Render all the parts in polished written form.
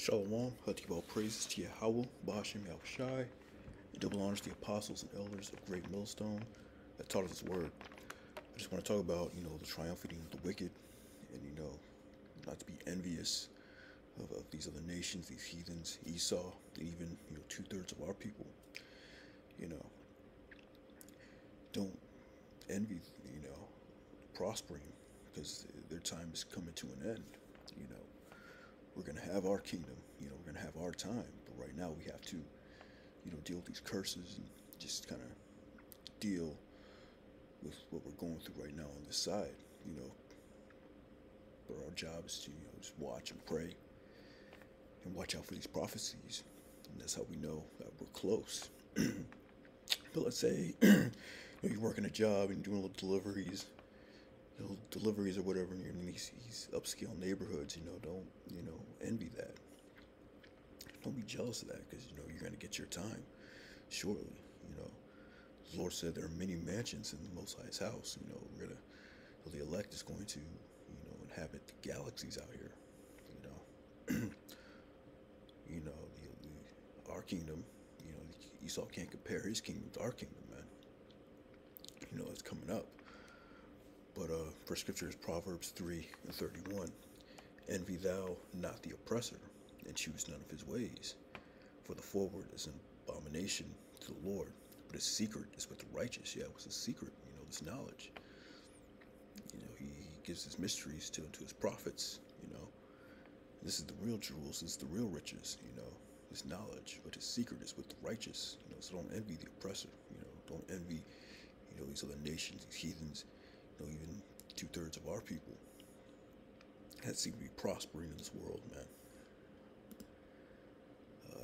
Shalom, Hatibal praises to Yahweh, Ba'ashem Yahushai, and double honors to the apostles and elders of Great Millstone that taught us His word. I just want to talk about, the triumphing of the wicked, and, not to be envious of these other nations, these heathens, Esau, and even, two-thirds of our people. You know, don't envy, prospering, because their time is coming to an end. We're going to have our kingdom, we're going to have our time, but right now we have to, deal with these curses and just kind of deal with what we're going through right now on this side, but our job is to, just watch and pray and watch out for these prophecies, and that's how we know that we're close. But let's say, you're working a job and doing little deliveries or whatever, and you're in these upscale neighborhoods, don't, envy that. Don't be jealous of that, because, you're going to get your time, shortly, The Lord said there are many mansions in the Most High's house, the elect is going to, inhabit the galaxies out here, our kingdom, Esau can't compare his kingdom to our kingdom, man. It's coming up. But for scripture is Proverbs 3:31. Envy thou not the oppressor, and choose none of his ways. For the forward is an abomination to the Lord, but his secret is with the righteous. Yeah, what's his secret? This knowledge. He gives his mysteries to his prophets, This is the real jewels, this is the real riches, this knowledge. But his secret is with the righteous, so don't envy the oppressor, don't envy, these other nations, these heathens, even two-thirds of our people that seem to be prospering in this world, man.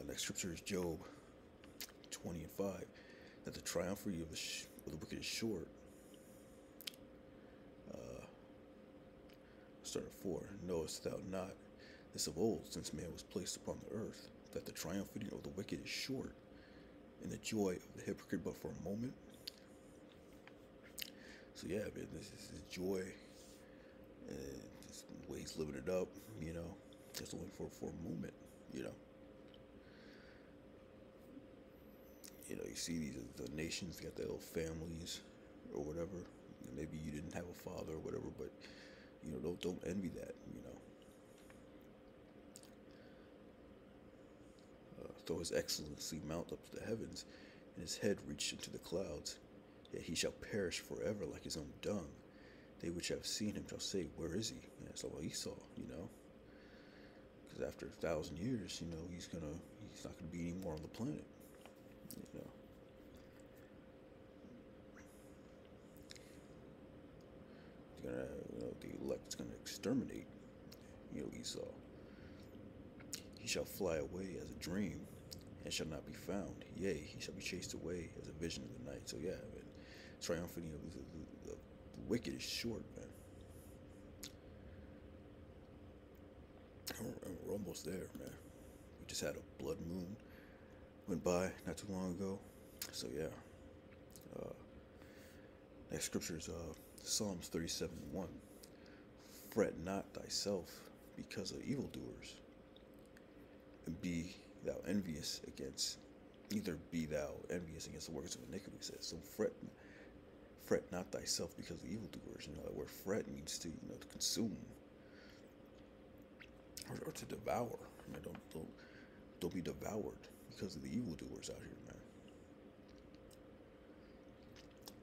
Next scripture is Job 20:5, that the triumphy of the wicked is short. Start at 4. Knowest thou not this of old, since man was placed upon the earth, that the triumphing of the wicked is short, and the joy of the hypocrite but for a moment? So yeah, man, this is joy, and just the way he's living it up, just only for a moment, You see the nations got their little families or whatever. Maybe you didn't have a father or whatever, but don't envy that. Though his excellency mount up to the heavens, and his head reach into the clouds, yet he shall perish forever like his own dung. They which have seen him shall say, where is he? And it's like Esau, because after 1,000 years, he's not gonna be anymore on the planet, He's gonna, the elect is gonna exterminate, Esau. He shall fly away as a dream, and shall not be found. Yea, he shall be chased away as a vision of the night. So yeah, man, triumphing of the wicked is short, man. And we're almost there, man. We just had a blood moon went by not too long ago. So yeah. Next scripture is Psalms 37:1. Fret not thyself because of evildoers, and be thou envious against, neither be thou envious against the workers of iniquity. It says, so fret not thyself because of evildoers. That word fret means to, to consume or to devour. Don't be devoured because of the evildoers out here, man.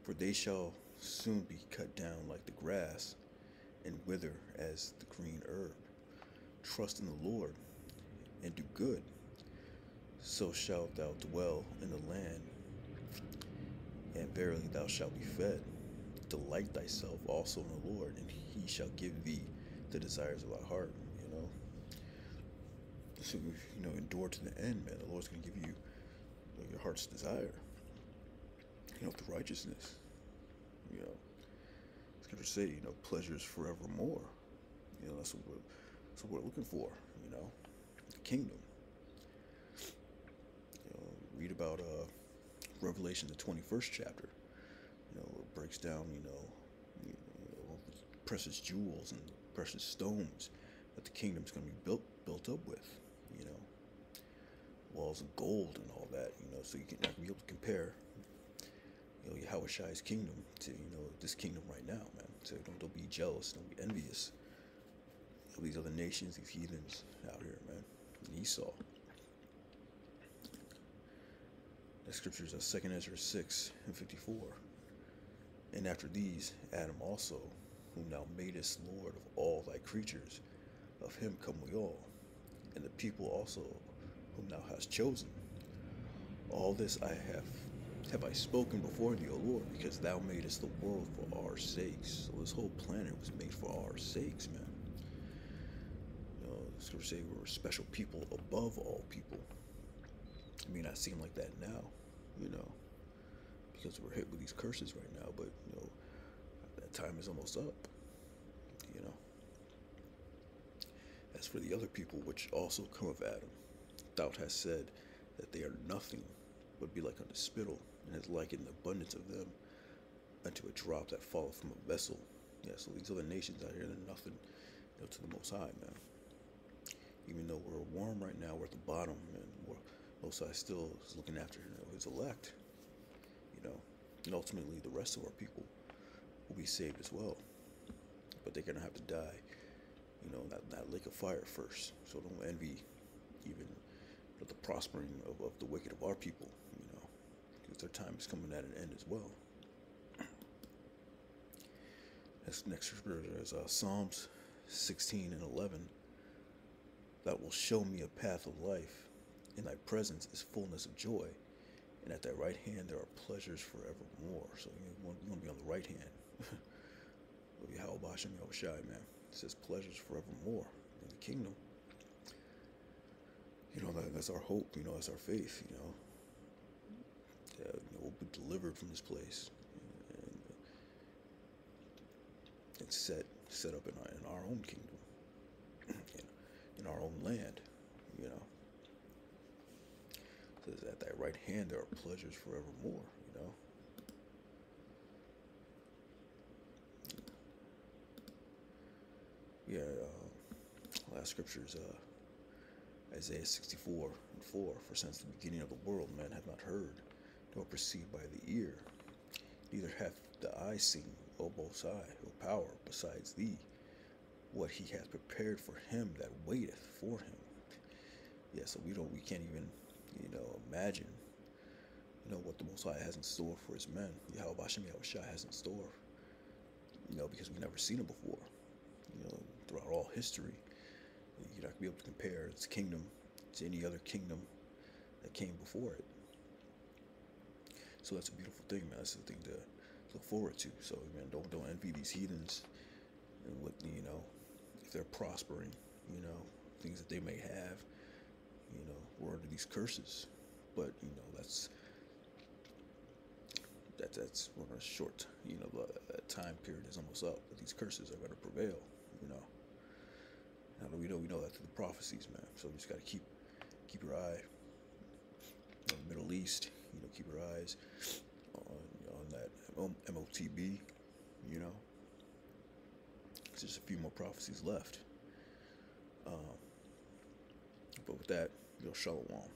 For they shall soon be cut down like the grass, and wither as the green herb. Trust in the Lord, and do good, so shalt thou dwell in the land, and verily thou shalt be fed. Delight thyself also in the Lord, and he shall give thee the desires of thy heart. So endure to the end, man. The Lord's gonna give you your heart's desire, through righteousness. Scripture say, pleasures forevermore. That's what we're looking for, the kingdom. Read about Revelation, the 21st chapter, where it breaks down, precious jewels and precious stones that the kingdom's going to be built up with, you know, walls of gold and all that, you know, so you can be able to compare, you know, Yahweh Shai's kingdom to, you know, this kingdom right now, man. So don't be jealous, don't be envious of these other nations, these heathens out here, man. And Esau. The scriptures are 2 Ezra 6:54. And after these, Adam also, whom thou madest Lord of all thy creatures, of him come we all, and the people also, whom thou hast chosen. All this have I spoken before thee, O Lord, because thou madest the world for our sakes. So this whole planet was made for our sakes, man. You know, the scriptures say we're a special people above all people. It may not seem like that now, you know, because we're hit with these curses right now, but, you know, that time is almost up, you know. As for the other people which also come of Adam, thou hast said that they are nothing, but be like unto spittle, and has likened the abundance of them unto a drop that falleth from a vessel. Yeah, so these other nations out here, they're nothing, you know, to the Most High, man. Even though we're warm right now, we're at the bottom, and Most High still is looking after, you know, his elect, you know, and ultimately the rest of our people will be saved as well. But they're gonna have to die, you know, that lake of fire first. So don't envy even the prospering of the wicked of our people, you know, because their time is coming at an end as well. This next scripture is Psalms 16:11. Thou wilt show me a path of life. In thy presence is fullness of joy, and at thy right hand there are pleasures forevermore. So you want to be on the right hand of Yahweh Bashem, Yahweh Shai, man. It says pleasures forevermore in the kingdom. You know, that's our hope, you know, that's our faith, you know. That, you know, we'll be delivered from this place and set up in our own kingdom, in our own land, you know. It says at thy right hand there are pleasures forevermore, you know. Yeah, last scripture is Isaiah 64:4. For since the beginning of the world men have not heard, nor perceived by the ear, neither hath the eye seen, O Most High, O power, besides thee, what he hath prepared for him that waiteth for him. Yeah, so we can't even, you know, imagine, you know, what the Most High has in store for his men. Yahweh Bashem, Yahweh Shai has in store, you know, because we've never seen it before. You know, throughout all history, you're not gonna be able to compare its kingdom to any other kingdom that came before it. So that's a beautiful thing, man. That's the thing to look forward to. So, man, don't envy these heathens and what, you know, if they're prospering, you know, things that they may have, you know, we're under these curses. But, you know, that's we're in a short, you know, that time period is almost up. But these curses are gonna prevail, you know. Now we know that through the prophecies, man. So we just gotta keep your eye on the Middle East. You know, keep your eyes on that MOTB. You know, there's just a few more prophecies left. But with that, shalom.